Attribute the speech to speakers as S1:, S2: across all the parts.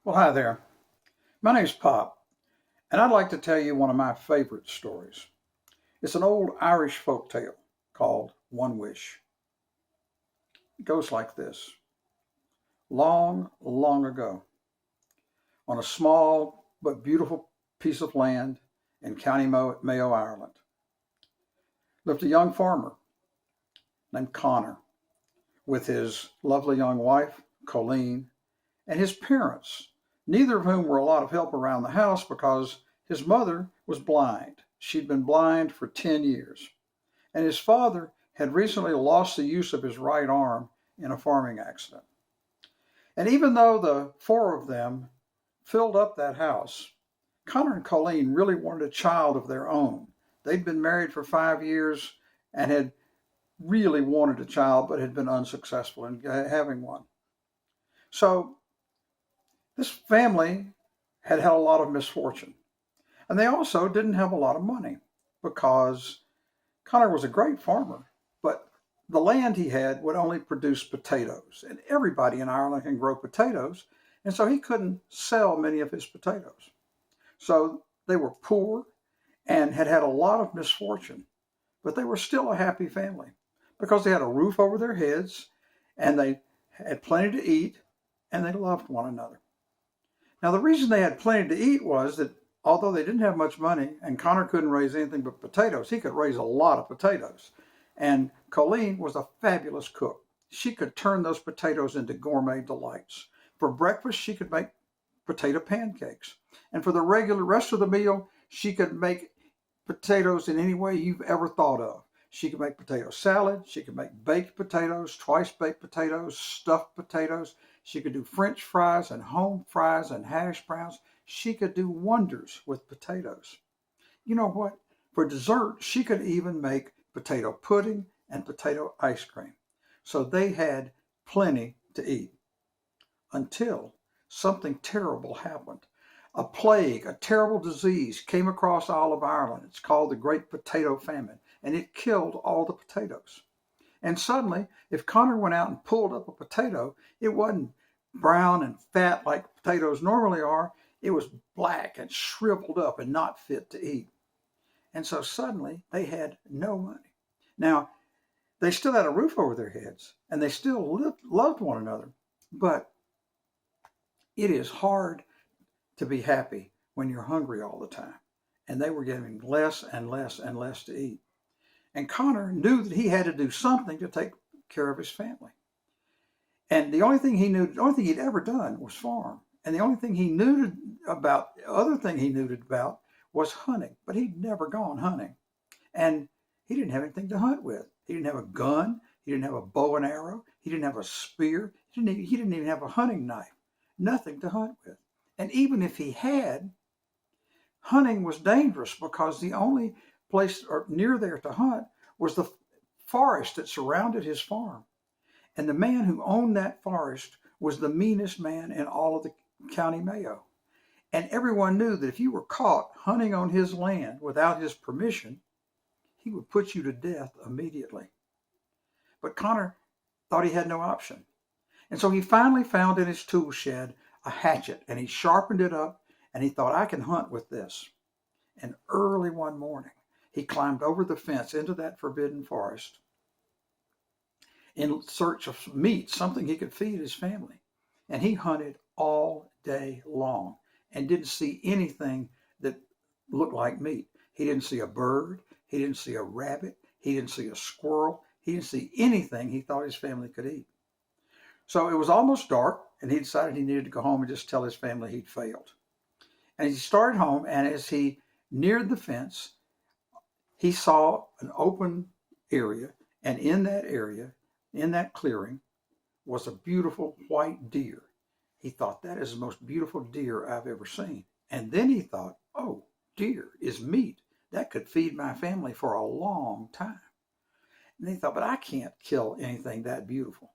S1: Well, hi there. My name's Pop, and I'd like to tell you one of my favorite stories. It's an old Irish folk tale called One Wish. It goes like this. Long, long ago, on a small but beautiful piece of land in County Mayo, Ireland, lived a young farmer named Connor with his lovely young wife, Colleen, and his parents, neither of whom were a lot of help around the house because his mother was blind. She'd been blind for 10 years. And his father had recently lost the use of his right arm in a farming accident. And even though the four of them filled up that house, Connor and Colleen really wanted a child of their own. They'd been married for 5 years and had really wanted a child, but had been unsuccessful in having one. So this family had had a lot of misfortune. And they also didn't have a lot of money because Connor was a great farmer, but the land he had would only produce potatoes. And everybody in Ireland can grow potatoes. And so he couldn't sell many of his potatoes. So they were poor and had had a lot of misfortune, but they were still a happy family because they had a roof over their heads and they had plenty to eat and they loved one another. Now, the reason they had plenty to eat was that although they didn't have much money and Connor couldn't raise anything but potatoes, he could raise a lot of potatoes. And Colleen was a fabulous cook. She could turn those potatoes into gourmet delights. For breakfast, she could make potato pancakes. And for the regular rest of the meal, she could make potatoes in any way you've ever thought of. She could make potato salad. She could make baked potatoes, twice baked potatoes, stuffed potatoes. She could do French fries and home fries and hash browns. She could do wonders with potatoes. You know what? For dessert, she could even make potato pudding and potato ice cream. So they had plenty to eat until something terrible happened. A plague, a terrible disease came across all of Ireland. It's called the Great Potato Famine, and it killed all the potatoes. And suddenly, if Connor went out and pulled up a potato, it wasn't brown and fat like potatoes normally are. It was black and shriveled up and not fit to eat. And so suddenly they had no money. Now, they still had a roof over their heads and they still loved one another. But it is hard to be happy when you're hungry all the time. And they were getting less and less and less to eat. And Connor knew that he had to do something to take care of his family. And the only thing he knew, the only thing he'd ever done was farm. And the only thing he knew about, the other thing he knew about was hunting. But he'd never gone hunting. And he didn't have anything to hunt with. He didn't have a gun. He didn't have a bow and arrow. He didn't have a spear. He didn't even have a hunting knife. Nothing to hunt with. And even if he had, hunting was dangerous because the only place or near there to hunt was the forest that surrounded his farm. And the man who owned that forest was the meanest man in all of the County Mayo. And everyone knew that if you were caught hunting on his land without his permission, he would put you to death immediately. But Connor thought he had no option. And so he finally found in his tool shed a hatchet and he sharpened it up and he thought, I can hunt with this. And early one morning, he climbed over the fence into that forbidden forest in search of meat, something he could feed his family. And he hunted all day long and didn't see anything that looked like meat. He didn't see a bird. He didn't see a rabbit. He didn't see a squirrel. He didn't see anything he thought his family could eat. So it was almost dark, and he decided he needed to go home and just tell his family he'd failed. And he started home, and as he neared the fence, he saw an open area, and in that area, in that clearing, was a beautiful white deer. He thought, that is the most beautiful deer I've ever seen. And then he thought, oh, deer is meat. That could feed my family for a long time. And he thought, but I can't kill anything that beautiful.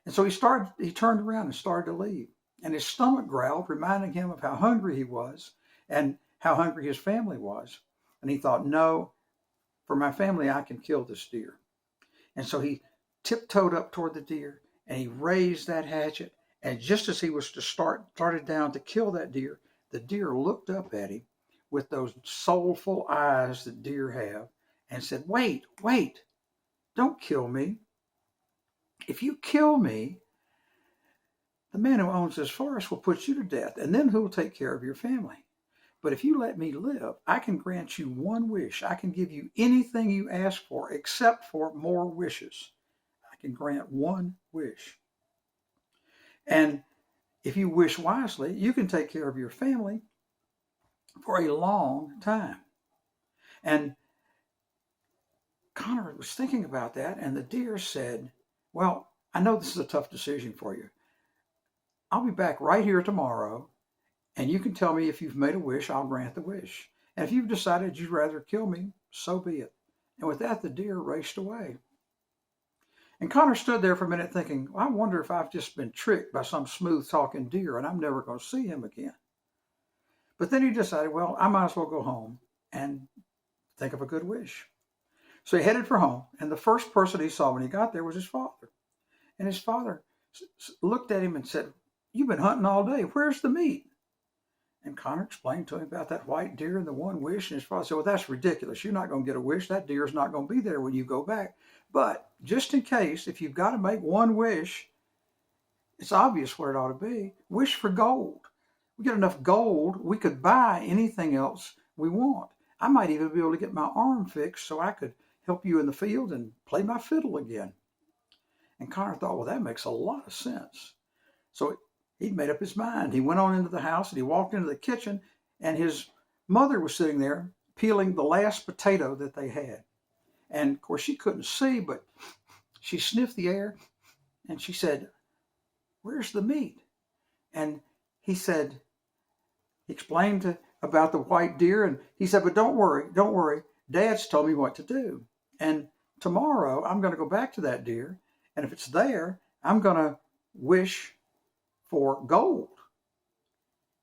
S1: And so he turned around and started to leave. And his stomach growled, reminding him of how hungry he was and how hungry his family was. And he thought, no, for my family, I can kill this deer. And so he tiptoed up toward the deer and he raised that hatchet And just as he was to started down to kill that deer, the deer looked up at him with those soulful eyes that deer have and said, "Wait, wait, don't kill me. If you kill me, the man who owns this forest will put you to death, and then who will take care of your family? But if you let me live, I can grant you one wish. I can give you anything you ask for except for more wishes. I can grant one wish. And if you wish wisely, you can take care of your family for a long time." And Connor was thinking about that, and the deer said, "Well, I know this is a tough decision for you. I'll be back right here tomorrow, and you can tell me if you've made a wish, I'll grant the wish. And if you've decided you'd rather kill me, so be it." And with that, the deer raced away. And Connor stood there for a minute thinking, well, I wonder if I've just been tricked by some smooth talking deer and I'm never going to see him again. But then he decided, well, I might as well go home and think of a good wish. So he headed for home, and the first person he saw when he got there was his father. And his father looked at him and said, "You've been hunting all day. Where's the meat?" And Connor explained to him about that white deer and the one wish. And his father said, "Well, that's ridiculous. You're not going to get a wish. That deer's not going to be there when you go back. But just in case, if you've got to make one wish, it's obvious what it ought to be. Wish for gold. We get enough gold, we could buy anything else we want. I might even be able to get my arm fixed so I could help you in the field and play my fiddle again." And Connor thought, well, that makes a lot of sense. So he'd made up his mind. He went on into the house and he walked into the kitchen, and his mother was sitting there peeling the last potato that they had. And of course she couldn't see, but she sniffed the air and she said, "Where's the meat?" And he said, he explained about the white deer, and he said, "But don't worry. Dad's told me what to do. And tomorrow I'm going to go back to that deer, and if it's there, I'm going to wish for gold."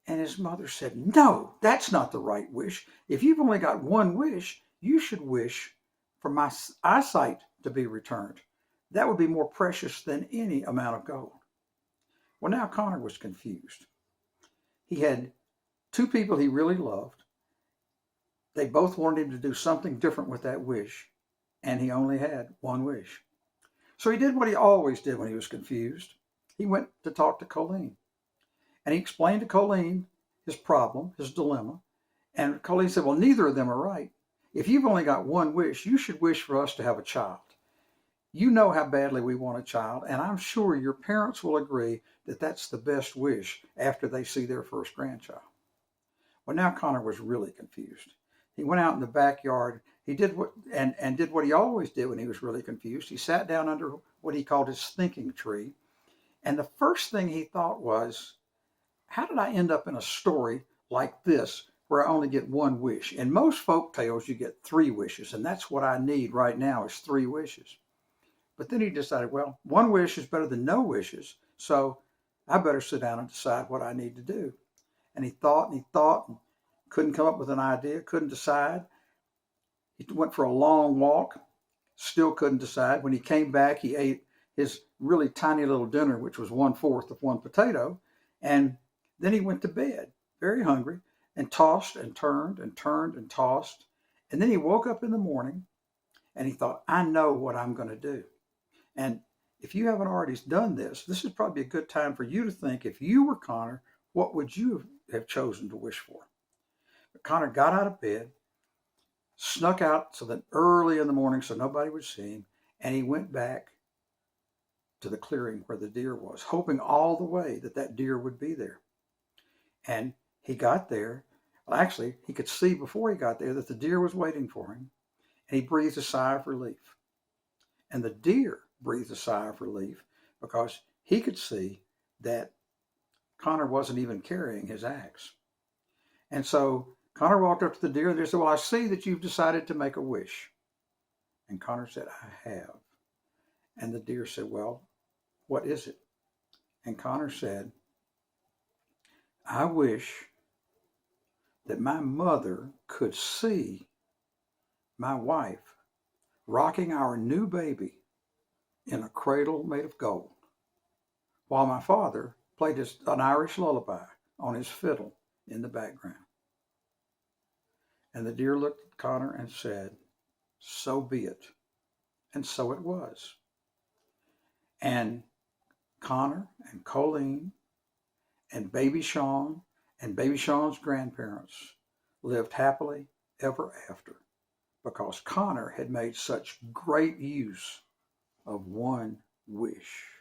S1: And his mother said, "No, that's not the right wish. If you've only got one wish, you should wish for my eyesight to be returned. That would be more precious than any amount of gold." Well, now Connor was confused. He had two people he really loved. They both wanted him to do something different with that wish, and he only had one wish. So he did what he always did when he was confused. He went to talk to Colleen, and he explained to Colleen his problem, his dilemma. And Colleen said, "Well, neither of them are right. If you've only got one wish, you should wish for us to have a child. You know how badly we want a child, and I'm sure your parents will agree that that's the best wish after they see their first grandchild." Well, now Connor was really confused. He went out in the backyard. He did what he always did when he was really confused. He sat down under what he called his thinking tree. And the first thing he thought was, how did I end up in a story like this where I only get one wish? In most folk tales, you get three wishes, and that's what I need right now is three wishes. But then he decided, well, one wish is better than no wishes, so I better sit down and decide what I need to do. And he thought and couldn't come up with an idea, couldn't decide. He went for a long walk, still couldn't decide. When he came back, he ate his really tiny little dinner, which was 1/4 of one potato. And then he went to bed, very hungry, and tossed and turned and turned and tossed. And then he woke up in the morning and he thought, I know what I'm going to do. And if you haven't already done this, this is probably a good time for you to think, if you were Connor, what would you have chosen to wish for? But Connor got out of bed, snuck out so that early in the morning so nobody would see him, and he went back to the clearing where the deer was, hoping all the way that that deer would be there. And he got there. Well, actually, he could see before he got there that the deer was waiting for him, and he breathed a sigh of relief. And the deer breathed a sigh of relief because he could see that Connor wasn't even carrying his axe. And so Connor walked up to the deer, and they said, well, I see that you've decided to make a wish. And Connor said, I have. And the deer said, well, what is it? And Connor said, I wish that my mother could see my wife rocking our new baby in a cradle made of gold, while my father played an Irish lullaby on his fiddle in the background. And the deer looked at Connor and said, "So be it." And so it was. And Connor and Colleen and baby Sean and baby Sean's grandparents lived happily ever after because Connor had made such great use of one wish.